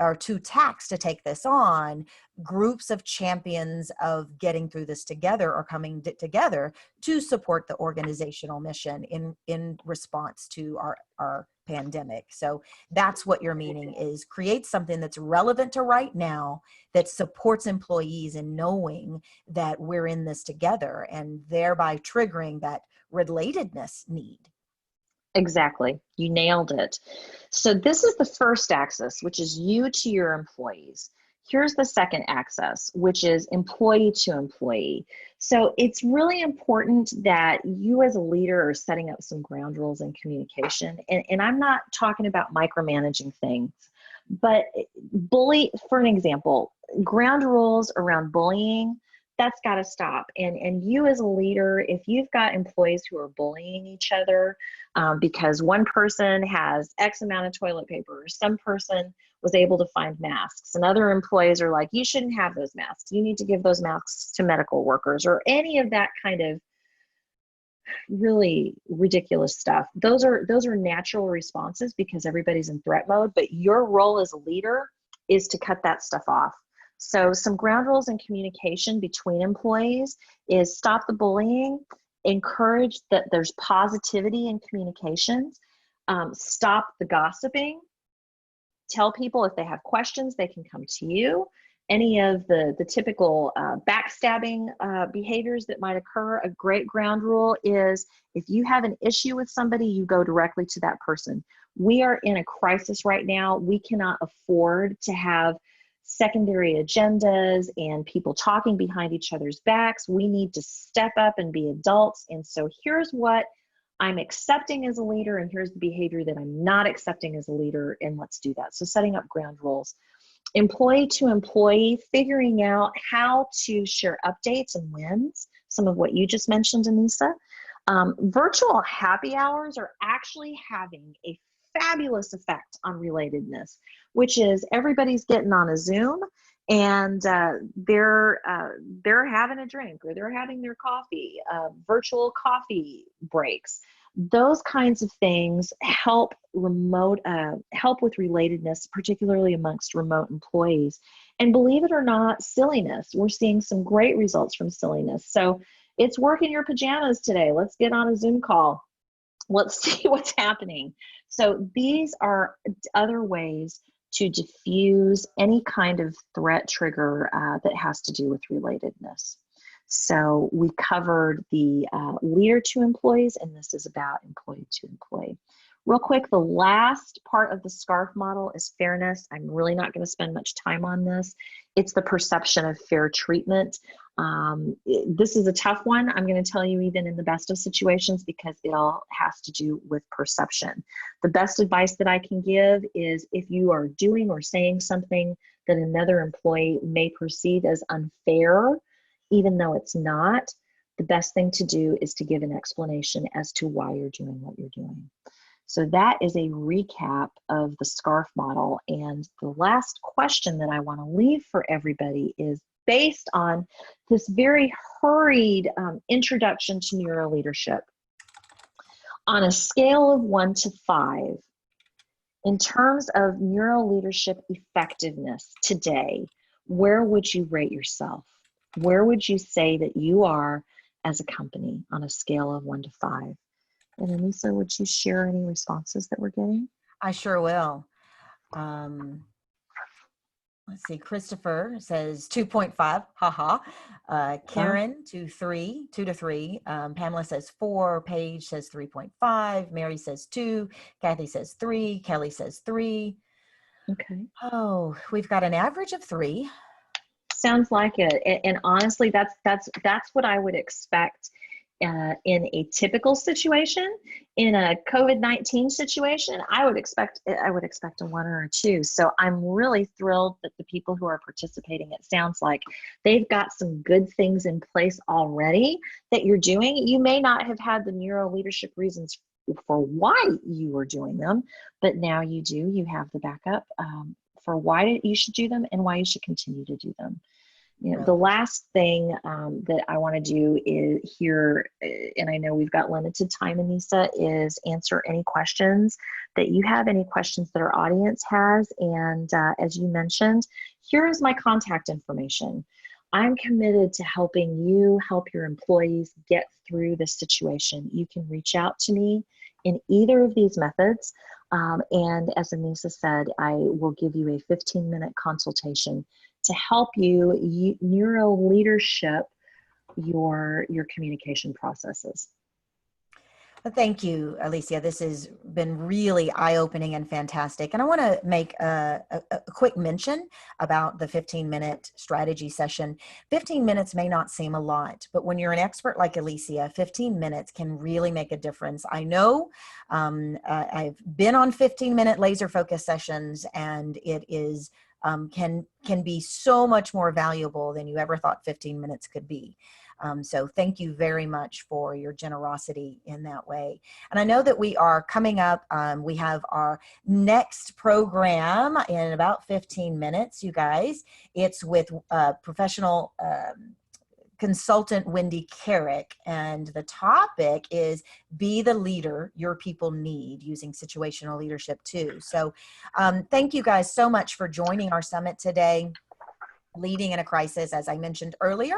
are too taxed to take this on. Groups of champions of getting through this together are coming together to support the organizational mission in response to our pandemic. So that's what you're meaning, is create something that's relevant to right now, that supports employees in knowing that we're in this together, and thereby triggering that relatedness need. Exactly. You nailed it. So this is the first axis, which is you to your employees. Here's the second axis, which is employee to employee. So it's really important that you as a leader are setting up some ground rules in communication. And I'm not talking about micromanaging things, but for an example, ground rules around bullying, that's got to stop. And you as a leader, if you've got employees who are bullying each other because one person has X amount of toilet paper, or some person was able to find masks, and other employees are like, you shouldn't have those masks, you need to give those masks to medical workers, or any of that kind of really ridiculous stuff. Those are natural responses because everybody's in threat mode, but your role as a leader is to cut that stuff off. So some ground rules in communication between employees is stop the bullying, encourage that there's positivity in communications, stop the gossiping, tell people if they have questions, they can come to you. Any of the typical backstabbing behaviors that might occur, a great ground rule is if you have an issue with somebody, you go directly to that person. We are in a crisis right now. We cannot afford to have secondary agendas and people talking behind each other's backs. We need to step up and be adults. And so here's what I'm accepting as a leader, and here's the behavior that I'm not accepting as a leader, and let's do that. So setting up ground rules. Employee to employee, figuring out how to share updates and wins, some of what you just mentioned, Anissa. Virtual happy hours are actually having a fabulous effect on relatedness, which is everybody's getting on a Zoom and they're having a drink, or they're having their coffee, virtual coffee breaks. Those kinds of things help with relatedness, particularly amongst remote employees. And believe it or not, silliness. We're seeing some great results from silliness. So it's work in your pajamas today. Let's get on a Zoom call. Let's see what's happening. So these are other ways to diffuse any kind of threat trigger that has to do with relatedness. So we covered the leader to employees, and this is about employee to employee. Real quick, the last part of the SCARF model is fairness. I'm really not going to spend much time on this. It's the perception of fair treatment. This is a tough one. I'm going to tell you, even in the best of situations, because it all has to do with perception. The best advice that I can give is, if you are doing or saying something that another employee may perceive as unfair, even though it's not, the best thing to do is to give an explanation as to why you're doing what you're doing. So that is a recap of the SCARF model. And the last question that I want to leave for everybody is based on this very hurried introduction to neuroleadership. On a scale of 1 to 5, in terms of neuroleadership effectiveness today, where would you rate yourself? Where would you say that you are as a company on a scale of 1 to 5? And Anissa, would you share any responses that we're getting? I sure will. Let's see, Christopher says 2.5, haha. Karen, 2 to 3. Pamela says 4. Paige says 3.5. Mary says 2. Kathy says 3. Kelly says 3. Okay. Oh, we've got an average of 3. Sounds like it. And honestly, that's what I would expect in a typical situation. In a COVID-19 situation, I would expect a 1 or a 2. So I'm really thrilled that the people who are participating, it sounds like they've got some good things in place already that you're doing. You may not have had the neuro leadership reasons for why you were doing them, but now you do. You have the backup for why you should do them and why you should continue to do them. You know, the last thing that I want to do is here, and I know we've got limited time, Anissa, is answer any questions that you have, any questions that our audience has. And as you mentioned, here is my contact information. I'm committed to helping you help your employees get through this situation. You can reach out to me in either of these methods. And as Anissa said, I will give you a 15-minute consultation to help you neuro leadership your communication processes. Well, thank you, Alicia. This has been really eye-opening and fantastic. And I want to make a quick mention about the 15-minute strategy session. 15 minutes may not seem a lot, but when you're an expert like Alicia, 15 minutes can really make a difference. I know I've been on 15-minute laser focus sessions, and it is can be so much more valuable than you ever thought 15 minutes could be. So thank you very much for your generosity in that way. And I know that we are coming up, we have our next program in about 15 minutes, you guys. It's with professional consultant Wendy Carrick, and the topic is be the leader your people need, using situational leadership too. So thank you guys so much for joining our summit today. Leading in a Crisis, as I mentioned earlier,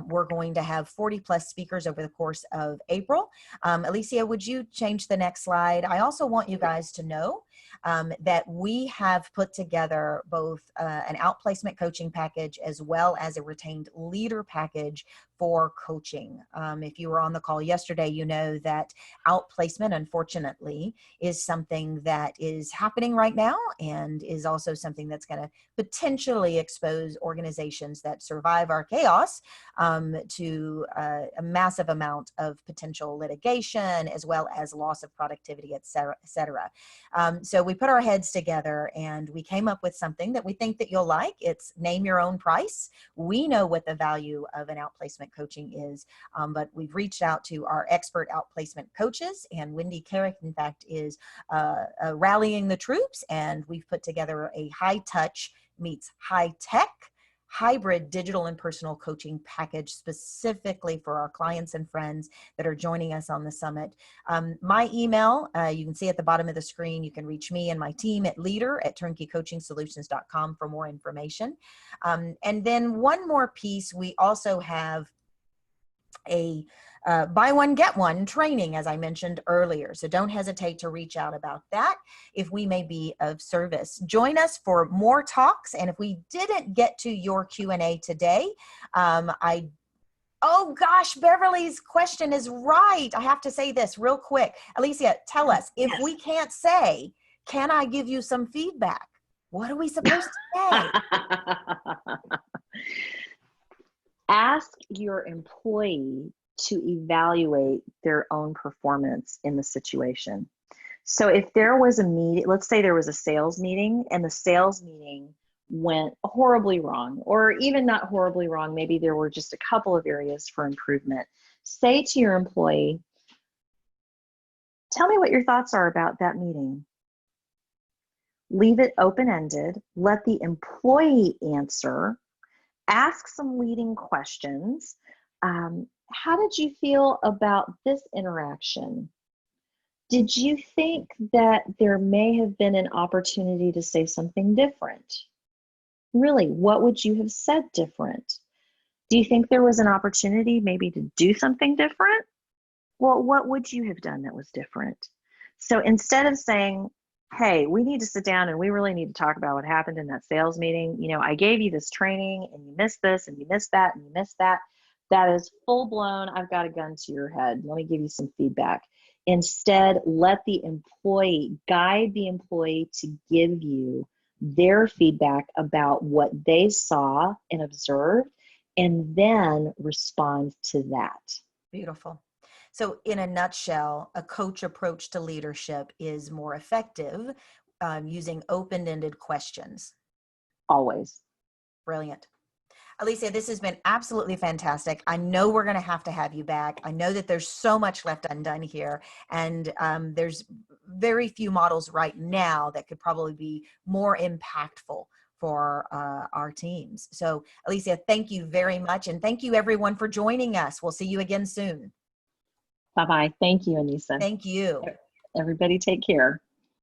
we're going to have 40+ speakers over the course of April. Alicia, would you change the next slide? I also want you guys to know that we have put together both an outplacement coaching package as well as a retained leader package for coaching. If you were on the call yesterday, you know that outplacement, unfortunately, is something that is happening right now and is also something that's going to potentially expose organizations that survive our chaos to a massive amount of potential litigation, as well as loss of productivity, et cetera. So we put our heads together and we came up with something that we think that you'll like. It's name your own price. We know what the value of an outplacement coaching is, but we've reached out to our expert outplacement coaches, and Wendy Carrick, in fact, is rallying the troops, and we've put together a high touch meets high tech hybrid digital and personal coaching package specifically for our clients and friends that are joining us on the summit. My email, you can see at the bottom of the screen. You can reach me and my team at leader@turnkeycoachingsolutions.com for more information. And then one more piece, we also have a buy one, get one training, as I mentioned earlier. So don't hesitate to reach out about that if we may be of service. Join us for more talks. And if we didn't get to your Q&A today, I Oh gosh, Beverly's question is right. I have to say this real quick. Alicia, tell us, if Yes. we can't say, can I give you some feedback? What are we supposed to say? Ask your employee to evaluate their own performance in the situation. So if there was a meeting, let's say there was a sales meeting and the sales meeting went horribly wrong, or even not horribly wrong, maybe there were just a couple of areas for improvement. Say to your employee, tell me what your thoughts are about that meeting. Leave it open-ended, let the employee answer, ask some leading questions. How did you feel about this interaction? Did you think that there may have been an opportunity to say something different? Really, what would you have said different? Do you think there was an opportunity maybe to do something different? Well, what would you have done that was different? So instead of saying, hey, we need to sit down and we really need to talk about what happened in that sales meeting. You know, I gave you this training and you missed this and you missed that and you missed that. That is full blown. I've got a gun to your head. Let me give you some feedback. Instead, let the employee guide the employee to give you their feedback about what they saw and observed, and then respond to that. Beautiful. So in a nutshell, a coach approach to leadership is more effective using open-ended questions. Always. Brilliant. Alicia, this has been absolutely fantastic. I know we're going to have you back. I know that there's so much left undone here, and there's very few models right now that could probably be more impactful for our teams. So Alicia, thank you very much. And thank you everyone for joining us. We'll see you again soon. Bye-bye. Thank you, Anissa. Thank you. Everybody take care.